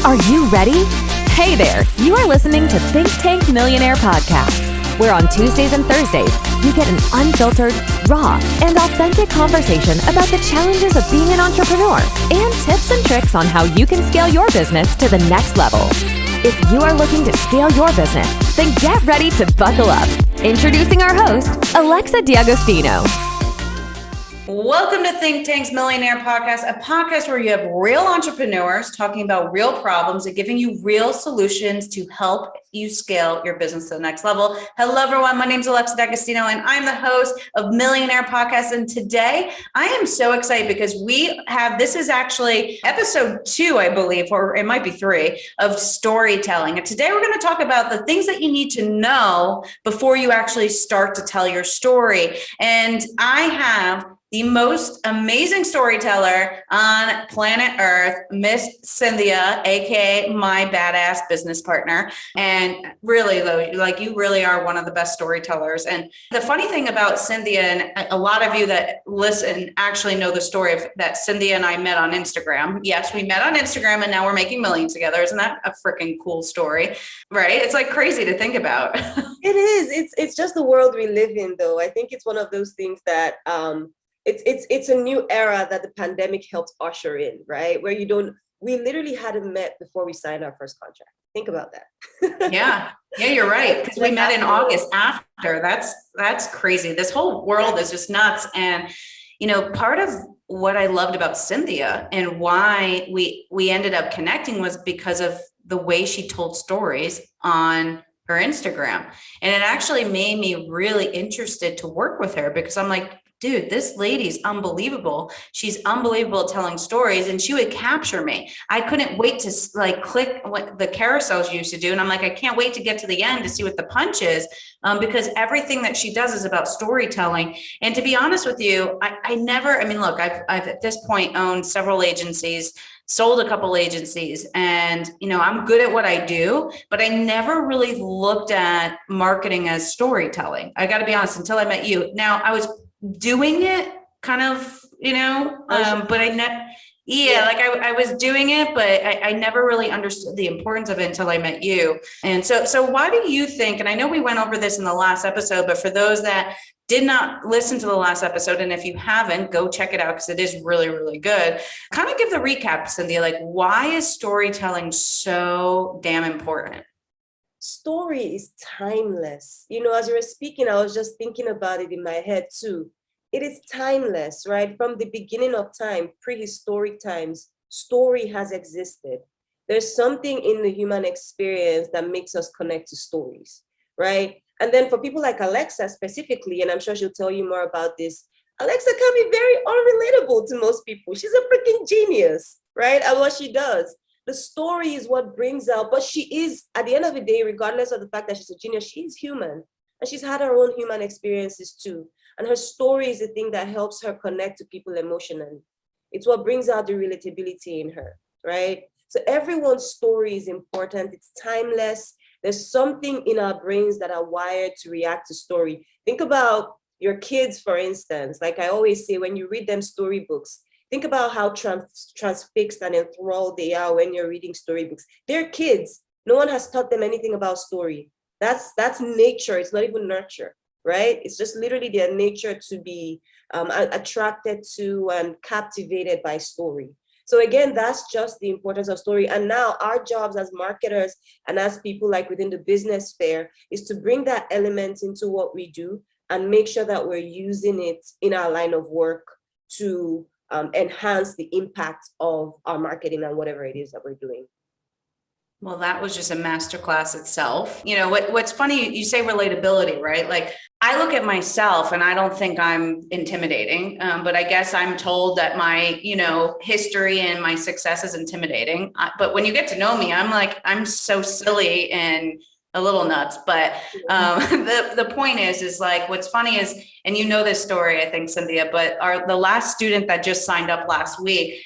Are you ready? Hey there, you are listening to Thynktank Millionaire Podcast, where on Tuesdays and Thursdays, you get an unfiltered, raw, and authentic conversation about the challenges of being an entrepreneur and tips and tricks on how you can scale your business to the next level. If you are looking to scale your business, then get ready to buckle up. Introducing our host, Alexa D'Agostino. Welcome to Thynktank's Millionaire Podcast, a podcast where you have real entrepreneurs talking about real problems and giving you real solutions to help you scale your business to the next level. Hello, everyone. My name is Alexa D'Agostino, and I'm the host of Millionaire Podcast. And today I am so excited because this is actually episode 2, I believe, or it might be 3, of storytelling. And today we're going to talk about the things that you need to know before you actually start to tell your story. And I have the most amazing storyteller on planet Earth, Miss Cynthia, aka my badass business partner. And really, though, like, you really are one of the best storytellers. And the funny thing about Cynthia, and a lot of you that listen actually know the story of that Cynthia and I met on Instagram. Yes, we met on Instagram and now we're making millions together. Isn't that a freaking cool story? Right? It's like crazy to think about. It is. It's just the world we live in, though. I think it's one of those things that it's a new era that the pandemic helped usher in, right? Where we literally hadn't met before we signed our first contract. Think about that. Yeah, you're right. Because we met in August after. That's crazy. This whole world is just nuts. And, part of what I loved about Cynthia and why we ended up connecting was because of the way she told stories on her Instagram. And it actually made me really interested to work with her because I'm like, dude, this lady's unbelievable. She's unbelievable at telling stories, and she would capture me. I couldn't wait to click what the carousels used to do. And I'm like, I can't wait to get to the end to see what the punch is, because everything that she does is about storytelling. And to be honest with you, I've at this point owned several agencies, sold a couple agencies, and, I'm good at what I do, but I never really looked at marketing as storytelling. I got to be honest, until I met you. Now, I was doing it kind of, but I was doing it, but I never really understood the importance of it until I met you. And so why do you think, and I know we went over this in the last episode, but for those that did not listen to the last episode, and if you haven't, go check it out because it is really, really good. Kind of give the recap, Cynthia, like, why is storytelling so damn important? Story is timeless. As you were speaking, I was just thinking about it in my head too. It is timeless, right? From the beginning of time, prehistoric times, story has existed. There's something in the human experience that makes us connect to stories, right? And then for people like Alexa specifically, and I'm sure she'll tell you more about this, Alexa can be very unrelatable to most people. She's a freaking genius, right? At what she does. The story is what brings out, but she is, at the end of the day, regardless of the fact that she's a genius, she's human. And she's had her own human experiences too. And her story is the thing that helps her connect to people emotionally. It's what brings out the relatability in her, right? So everyone's story is important. It's timeless. There's something in our brains that are wired to react to story. Think about your kids, for instance. Like I always say, when you read them storybooks, think about how transfixed and enthralled they are when you're reading storybooks. They're kids. No one has taught them anything about story. That's nature. It's not even nurture, right? It's just literally their nature to be attracted to and captivated by story. So again, that's just the importance of story. And now our jobs as marketers and as people like within the business sphere is to bring that element into what we do and make sure that we're using it in our line of work to enhance the impact of our marketing and whatever it is that we're doing. Well, that was just a masterclass itself. What's funny, you say relatability, right? Like, I look at myself and I don't think I'm intimidating, but I guess I'm told that my, history and my success is intimidating. But when you get to know me, I'm so silly and a little nuts. But the point is like, what's funny is, and this story, I think, Cynthia, but the last student that just signed up last week,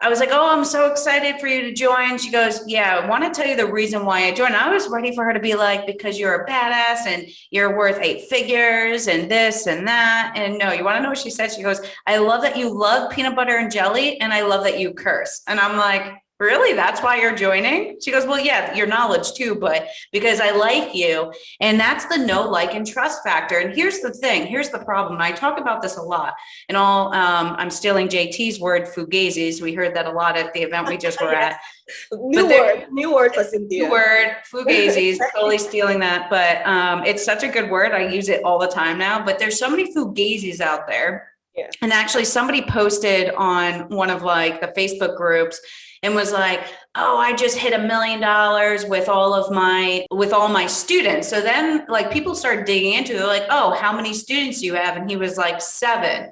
I was like, oh, I'm so excited for you to join. She goes, yeah, I want to tell you the reason why I joined. I was ready for her to be like, because you're a badass and you're worth 8 figures and this and that. And no, you want to know what she said? She goes, I love that you love peanut butter and jelly. And I love that you curse. And I'm like, Really? That's why you're joining? She goes, well, yeah, your knowledge too, but because I like you. And that's the know, like, and trust factor. And here's the thing, here's the problem. And I talk about this a lot. And I'm stealing JT's word, fugazis. We heard that a lot at the event we just were Yes. at. New word for Cynthia. New word, fugazis, totally stealing that. But it's such a good word. I use it all the time now. But there's so many fugazis out there. Yeah. And actually somebody posted on one of like the Facebook groups and was like, oh, I just hit $1 million with all my students. So then like people started digging into it, like, oh, how many students do you have? And he was like 7.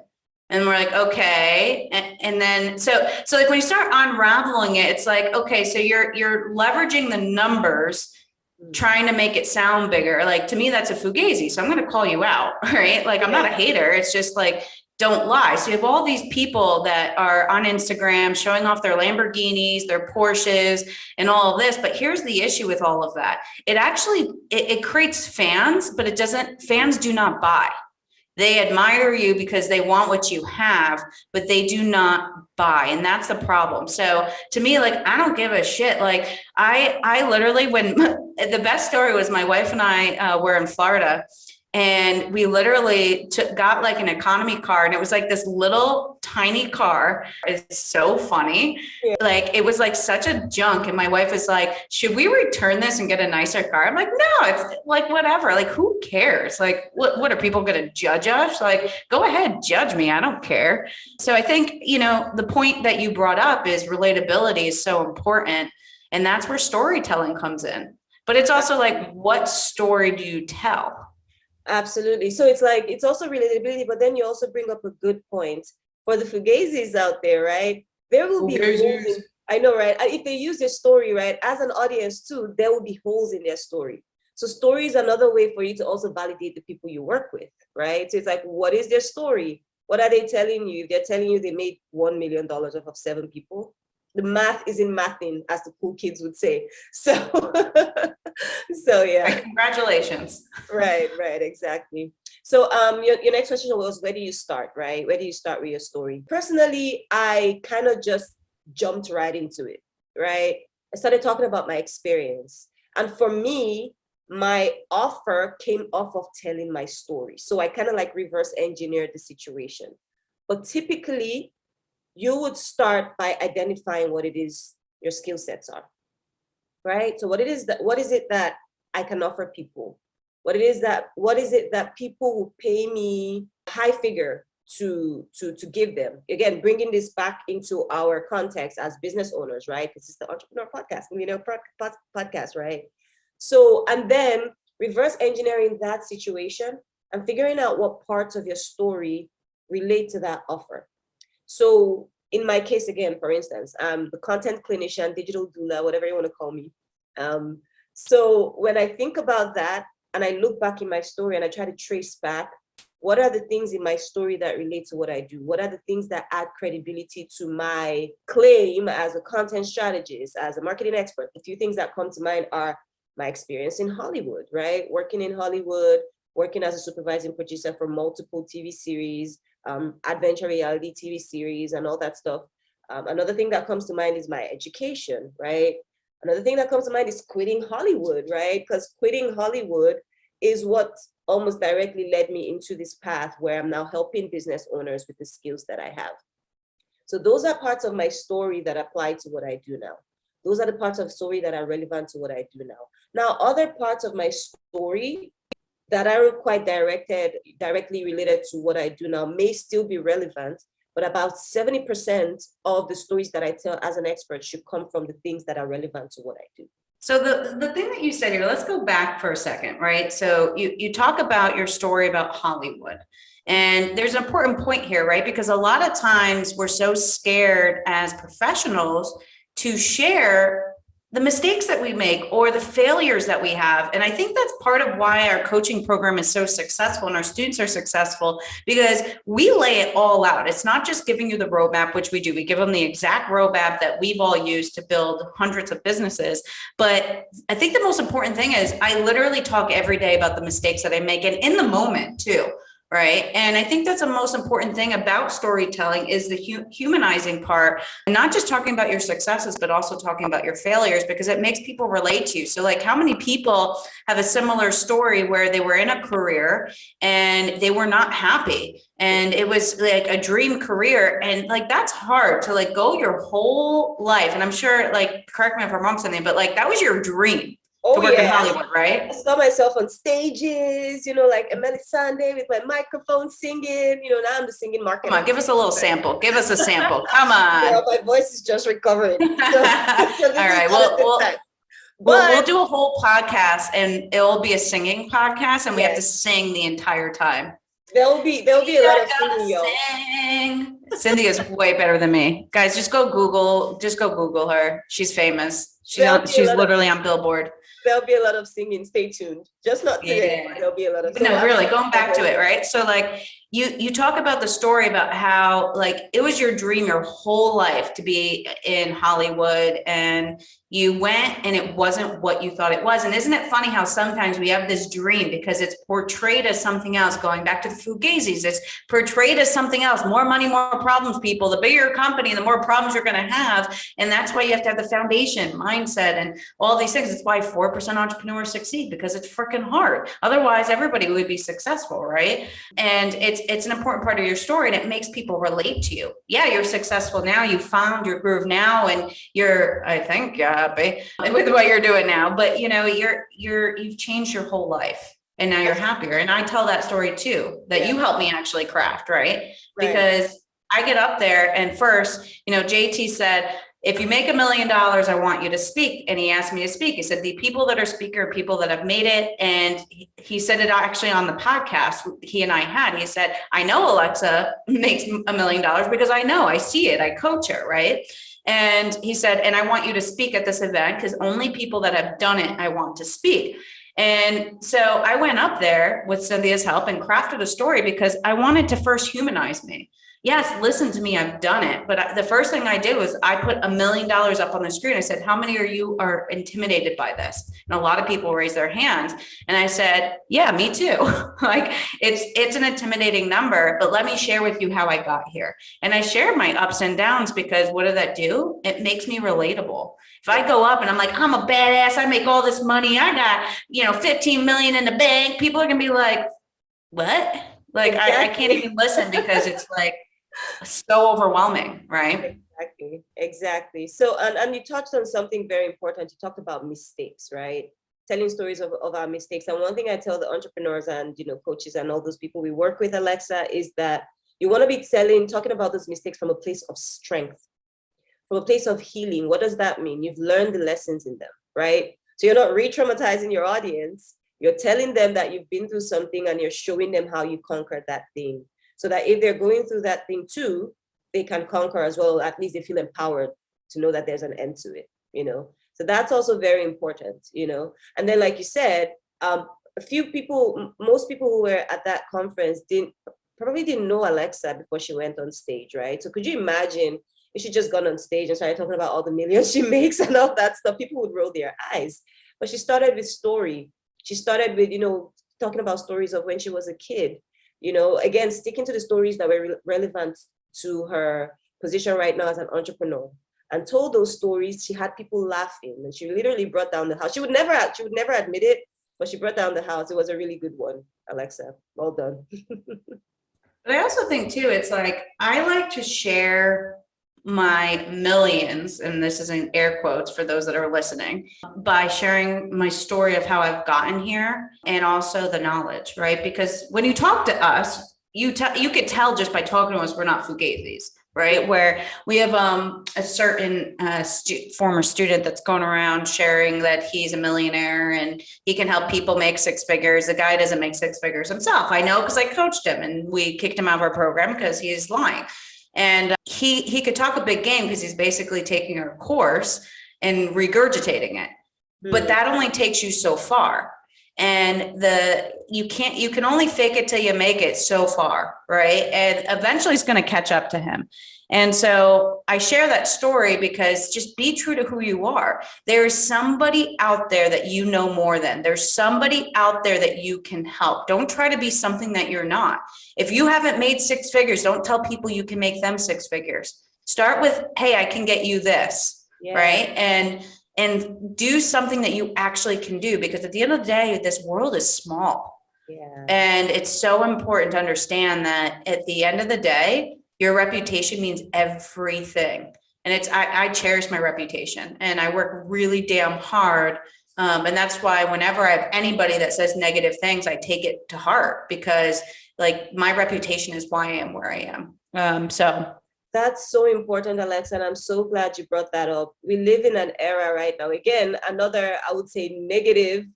And we're like, okay. And then, so like when you start unraveling it, it's like, okay, so you're leveraging the numbers, trying to make it sound bigger. Like, to me, that's a fugazi. So I'm going to call you out, right? Like, I'm not a hater. It's just like, don't lie. So you have all these people that are on Instagram showing off their Lamborghinis, their Porsches, and all of this. But here's the issue with all of that. It actually, it creates fans, but fans do not buy. They admire you because they want what you have, but they do not buy. And that's the problem. So to me, like, I don't give a shit. Like I literally, when the best story was my wife and I were in Florida, and we literally got like an economy car, and it was like this little tiny car. It's so funny. Yeah. Like, it was like such a junk. And my wife was like, should we return this and get a nicer car? I'm like, no, it's like, whatever. Like, who cares? Like, what are people going to judge us? Like, go ahead, judge me. I don't care. So I think, the point that you brought up is relatability is so important. And that's where storytelling comes in. But it's also like, what story do you tell? Absolutely. So it's like, it's also relatability, but then you also bring up a good point for the fugazis out there, right? There will be holes in, I know, right? If they use their story, right, as an audience too, there will be holes in their story. So story is another way for you to also validate the people you work with, right? So it's like, what is their story? What are they telling you? If they're telling you they made $1 million off of 7 people, the math isn't mathing, as the cool kids would say. So, yeah. Congratulations. Right, exactly. So your next question was, where do you start, right? Where do you start with your story? Personally, I kind of just jumped right into it, right? I started talking about my experience. And for me, my offer came off of telling my story. So I kind of like reverse engineered the situation. But typically, you would start by identifying what it is your skill sets are, right? So what is it that I can offer people? What is it that people will pay me a high figure to give them? Again, bringing this back into our context as business owners, right? This is the entrepreneur podcast, podcast, right? So, and then reverse engineering that situation and figuring out what parts of your story relate to that offer. So in my case, again, for instance, I'm the content clinician, digital doula, whatever you want to call me. So when I think about that and I look back in my story and I try to trace back, what are the things in my story that relate to what I do? What are the things that add credibility to my claim as a content strategist, as a marketing expert? A few things that come to mind are my experience in Hollywood, right? Working in Hollywood, working as a supervising producer for multiple TV series, adventure reality TV series and all that stuff. Another thing that comes to mind is my education, right? Another thing that comes to mind is quitting Hollywood, right? Because quitting Hollywood is what almost directly led me into this path where I'm now helping business owners with the skills that I have. So those are parts of my story that apply to what I do now. Those are the parts of story that are relevant to what I do now. Now, other parts of my story that aren't quite directly related to what I do now may still be relevant, but about 70% of the stories that I tell as an expert should come from the things that are relevant to what I do. So the thing that you said here, let's go back for a second, right? So you talk about your story about Hollywood. And there's an important point here, right? Because a lot of times we're so scared as professionals to share the mistakes that we make or the failures that we have. And I think that's part of why our coaching program is so successful and our students are successful, because we lay it all out. It's not just giving you the roadmap, which we do. We give them the exact roadmap that we've all used to build hundreds of businesses. But I think the most important thing is I literally talk every day about the mistakes that I make, and in the moment too. right? And I think that's the most important thing about storytelling is the humanizing part, and not just talking about your successes, but also talking about your failures, because it makes people relate to you. So like, how many people have a similar story where they were in a career and they were not happy, and it was like a dream career, and like, that's hard to like go your whole life. And I'm sure, like, correct me if I'm wrong, something, but like, that was your dream. Oh, to work in yeah. Hollywood, right? I saw myself on stages, like Emily Sunday with my microphone singing, now I'm the singing market. Come on, give us a little sample. Give us a sample. Come on. Girl, my voice is just recovering. So all right. We'll do a whole podcast, and it'll be a singing podcast, and we have to sing the entire time. There'll be a lot of singing, y'all. Sing. Cynthia's way better than me. Guys, just go Google her. She's famous. She's literally on Billboard. There'll be a lot of singing. Stay tuned. Just not today. Yeah. There'll be a lot of. No, really, going back to it, right? So like, you talk about the story about how like it was your dream your whole life to be in Hollywood, and you went and it wasn't what you thought it was. And isn't it funny how sometimes we have this dream because it's portrayed as something else? Going back to the Fugazis, it's portrayed as something else. More money, more problems, people. The bigger your company, the more problems you're going to have. And that's why you have to have the foundation, mindset, and all these things. It's why 4% entrepreneurs succeed, because it's freaking hard. Otherwise, everybody would be successful, right? And it's an important part of your story, and it makes people relate to you. Yeah, you're successful now. You found your groove now, and you're, I think, happy with what you're doing now. But you've changed your whole life, and now you're happier. And I tell that story too, that you helped me actually craft, right? Because I get up there, and first, JT said, if you make $1 million, I want you to speak. And he asked me to speak. He said, the people that are speaking are people that have made it. And he said it actually on the podcast he and I had. He said, I know Alexa makes $1 million because I see it. I coach her, right? And he said, and I want you to speak at this event because only people that have done it, I want to speak. And so I went up there with Cynthia's help and crafted a story because I wanted to first humanize me. Yes, listen to me, I've done it. But the first thing I did was I put $1 million up on the screen. I said, how many of you are intimidated by this? And a lot of people raised their hands. And I said, yeah, me too. Like it's an intimidating number, but let me share with you how I got here. And I shared my ups and downs because what did that do? It makes me relatable. If I go up and I'm like, I'm a badass, I make all this money, I got, 15 million in the bank, people are gonna be like, what? Like, I can't even listen because it's like, so overwhelming, right? Exactly. So, and you touched on something very important. You talked about mistakes, right? Telling stories of our mistakes. And one thing I tell the entrepreneurs and, coaches and all those people we work with, Alexa, is that you want to be talking about those mistakes from a place of strength, from a place of healing. What does that mean? You've learned the lessons in them, right? So you're not re-traumatizing your audience. You're telling them that you've been through something and you're showing them how you conquered that thing. So that if they're going through that thing too, they can conquer as well. At least they feel empowered to know that there's an end to it, So that's also very important, And then, like you said, most people who were at that conference probably didn't know Alexa before she went on stage, right? So could you imagine if she just gone on stage and started talking about all the millions she makes and all that stuff? People would roll their eyes. But she started with story. She started with, talking about stories of when she was a kid. Again, sticking to the stories that were relevant to her position right now as an entrepreneur, and told those stories. She had people laughing, and she literally brought down the house. She would never admit it, but she brought down the house. It was a really good one, Alexa. Well done. But I also think too, it's like, I like to share my millions, and this is in air quotes for those that are listening, by sharing my story of how I've gotten here and also the knowledge, right? Because when you talk to us, you could tell just by talking to us, we're not Fugazis, right? Where we have a certain former student that's going around sharing that he's a millionaire and he can help people make 6 figures. The guy doesn't make 6 figures himself. I know because I coached him and we kicked him out of our program because he's lying. And he could talk a big game because he's basically taking our course and regurgitating it. But that only takes you so far. And you can only fake it till you make it so far, right? And eventually it's going to catch up to him. And so I share that story because just be true to who you are. There's somebody out there that you know more than. There's somebody out there that you can help. Don't try to be something that you're not. If you haven't made six figures, don't tell people you can make them six figures. Start with, hey, I can get you this, right? And do something that you actually can do, because at the end of the day, this world is small. Yeah. And it's so important to understand that at the end of the day, your reputation means everything. And I cherish my reputation, and I work really damn hard. And that's why whenever I have anybody that says negative things, I take it to heart, because like my reputation is why I am where I am. So that's so important, Alexa, and I'm so glad you brought that up. We live in an era right now. Again, another, I would say, negative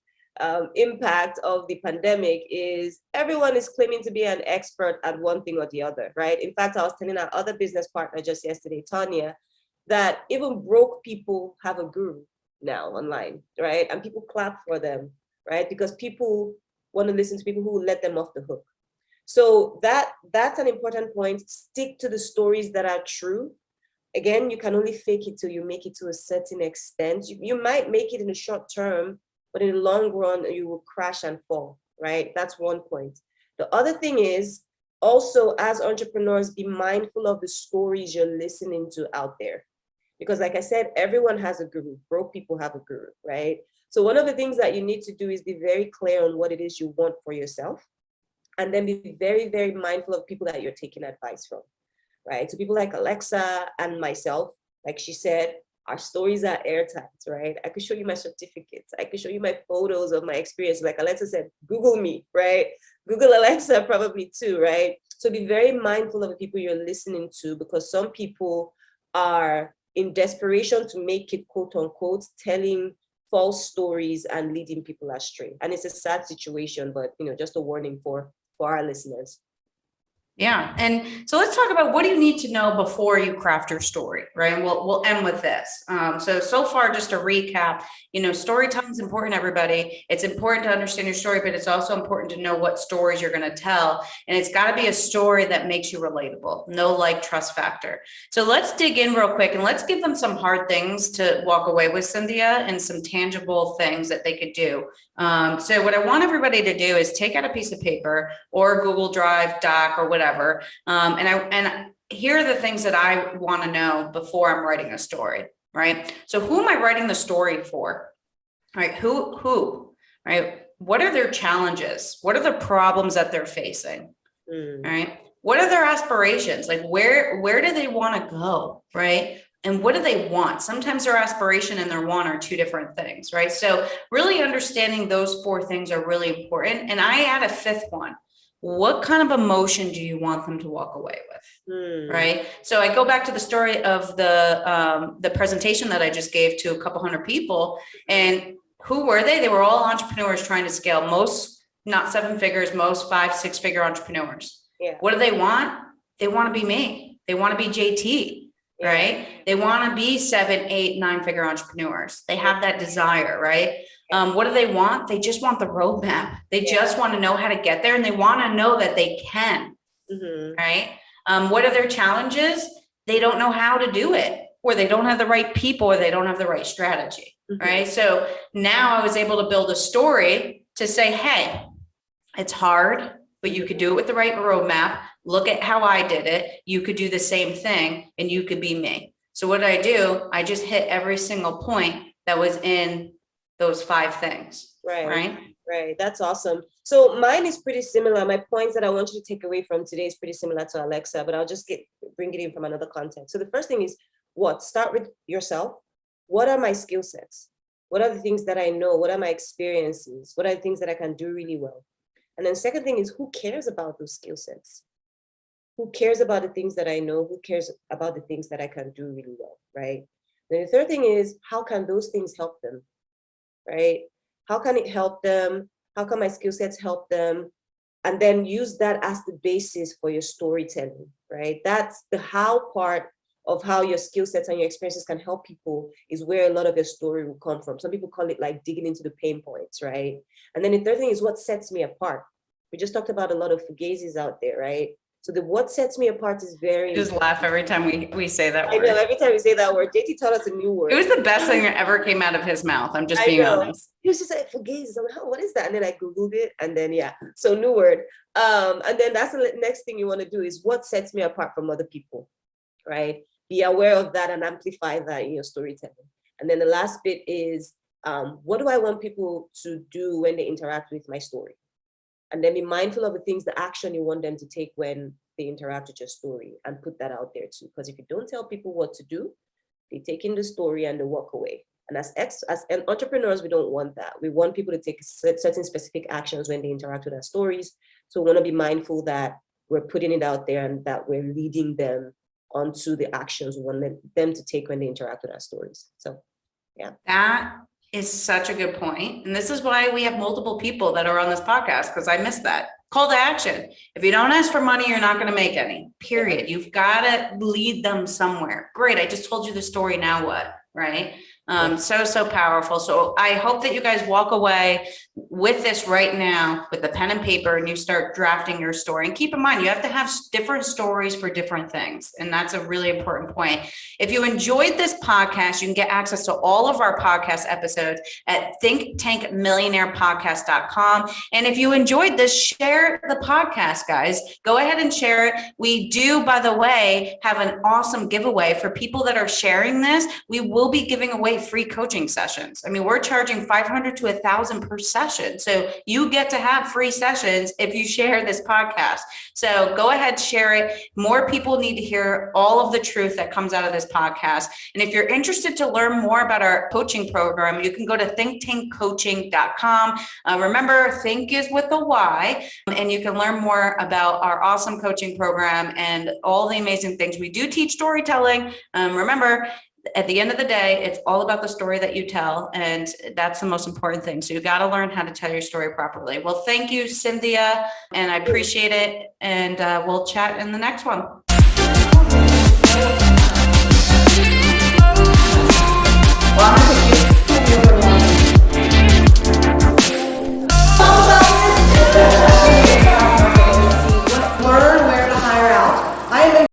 impact of the pandemic is everyone is claiming to be an expert at one thing or the other, right? In fact, I was telling our other business partner just yesterday, Tanya, that even broke people have a guru now online, right? And people clap for them, right? Because people want to listen to people who will let them off the hook. So that's an important point. Stick to the stories that are true. Again, you can only fake it till you make it to a certain extent. You might make it in the short term, but in the long run, you will crash and fall, right? That's one point. The other thing is also, as entrepreneurs, be mindful of the stories you're listening to out there. Because like I said, everyone has a guru. Broke people have a guru, right? So one of the things that you need to do is be very clear on what it is you want for yourself. And then be very, very mindful of people that you're taking advice from, right? So people like Alexa and myself, like she said, our stories are airtight, right? I could show you my certificates. I could show you my photos of my experience. Like Alexa said, Google me, right? Google Alexa probably too, right? So be very mindful of the people you're listening to, because some people are in desperation to make it, quote unquote, telling false stories and leading people astray. And it's a sad situation, but just a warning for our listeners. Yeah. And so let's talk about, what do you need to know before you craft your story, right? And we'll end with this. So far, just to recap, storytelling is important, everybody. It's important to understand your story, but it's also important to know what stories you're going to tell. And it's got to be a story that makes you relatable. No like, trust factor. So let's dig in real quick and let's give them some hard things to walk away with, Cynthia, and some tangible things that they could do. So what I want everybody to do is take out a piece of paper or Google Drive, Doc, or whatever. And here are the things that I want to know before I'm writing a story, right? So who am I writing the story for? Right? Who, right? What are their challenges? What are the problems that they're facing? Right? What are their aspirations? Like where do they want to go? Right? And what do they want? Sometimes their aspiration and their want are two different things, right? So really understanding those four things are really important. And I add a fifth one. What kind of emotion do you want them to walk away with? Right? So I go back to the story of the presentation that I just gave to a couple hundred people. And who were they? They were all entrepreneurs trying to scale. Most not seven figures, most 5-6 figure entrepreneurs. Yeah. What do they want? They want to be me. They want to be JT, right? They want to be 7, 8, 9 figure entrepreneurs. They have that desire, right? What do they want? They just want the roadmap. They just want to know how to get there, and they want to know that they can, right? What are their challenges? They don't know how to do it, or they don't have the right people, or they don't have the right strategy, right? So now I was able to build a story to say, hey, it's hard, but you could do it with the right roadmap. Look at how I did it. You could do the same thing, and you could be me. So what did I do? I just hit every single point that was in those 5 things. Right. That's awesome. So mine is pretty similar. My points that I want you to take away from today is pretty similar to Alexa, but I'll just bring it in from another context. So the first thing is start with yourself. What are my skill sets? What are the things that I know? What are my experiences? What are the things that I can do really well? And then second thing is, who cares about those skill sets? Who cares about the things that I know? Who cares about the things that I can do really well, right? Then the third thing is, how can those things help them, right? How can it help them? How can my skill sets help them? And then use that as the basis for your storytelling, right? That's the how part of how your skill sets and your experiences can help people, is where a lot of your story will come from. Some people call it like digging into the pain points, right? And then the third thing is, what sets me apart? We just talked about a lot of fugazis out there, right? So the what sets me apart is very Just laugh every time we say that I word. know, every time we say that word. JT taught us a new word. It was the best thing that ever came out of his mouth. I'm just I being know. honest. He was just like, for gays. I'm like, oh, what is that? And then I Googled it, and then so new word. And then that's the next thing you want to do is what sets me apart from other people, right? Be aware of that and amplify that in your storytelling. And then the last bit is, what do I want people to do when they interact with my story? And then be mindful of the things, the action you want them to take when they interact with your story, and put that out there too. Because if you don't tell people what to do, they take in the story and they walk away. And as entrepreneurs, we don't want that. We want people to take certain specific actions when they interact with our stories. So we want to be mindful that we're putting it out there and that we're leading them onto the actions we want them to take when they interact with our stories. So, yeah. That is such a good point. And this is why we have multiple people that are on this podcast, because I missed that. Call to action. If you don't ask for money, you're not going to make any, period. You've got to lead them somewhere. Great. I just told you the story. Now what? Right? So powerful. So I hope that you guys walk away with this right now with the pen and paper, and you start drafting your story. And keep in mind, you have to have different stories for different things. And that's a really important point. If you enjoyed this podcast, you can get access to all of our podcast episodes at thynktankmillionairepodcast.com. And if you enjoyed this, share the podcast, guys. Go ahead and share it. We do, by the way, have an awesome giveaway for people that are sharing this. We will be giving away free coaching sessions. I mean, we're charging $500 to $1,000 per session. So you get to have free sessions if you share this podcast. So go ahead, share it. More people need to hear all of the truth that comes out of this podcast. And if you're interested to learn more about our coaching program, you can go to thynktankcoaching.com. Remember, think is with a Y, and you can learn more about our awesome coaching program and all the amazing things. We do teach storytelling. Remember, at the end of the day, it's all about the story that you tell, and that's the most important thing. So you got to learn how to tell your story properly. Well, thank you, Cynthia, and I appreciate it. And we'll chat in the next one. Well, I'm gonna take you.